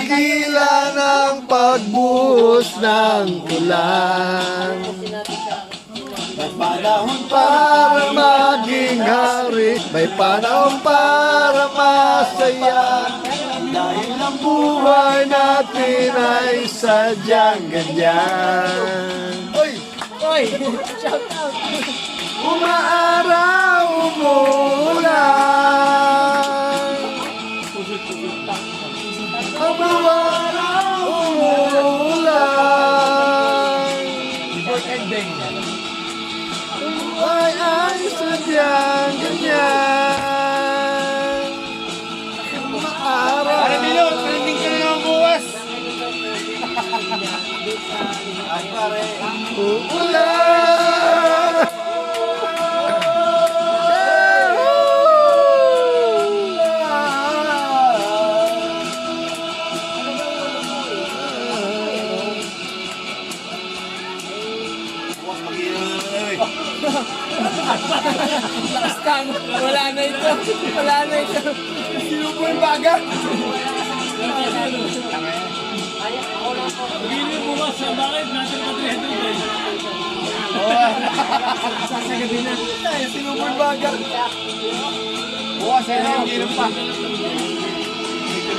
tigilan ang pagbuhos ng ulan. May panahon para maging hari, may panahon para masaya. Dahil ang buhay natin ay sadyang ganyan. Oy! Oy! Shout out! Umaaraw, umuulan. Umaaraw, umuulan. Before ending. Buhay ay sadyang ganyan. Umaaraw. Para Bilot, trending ka na naman bukas. Ay pare, uulan. Last time, wala na ito. Wala na ito. Sinubo yung baga. Pagili bukas sa bakit natin pa 300 guys. Sasagabi na. Sinubo yung baga. Bukas, ayun, hindi pa.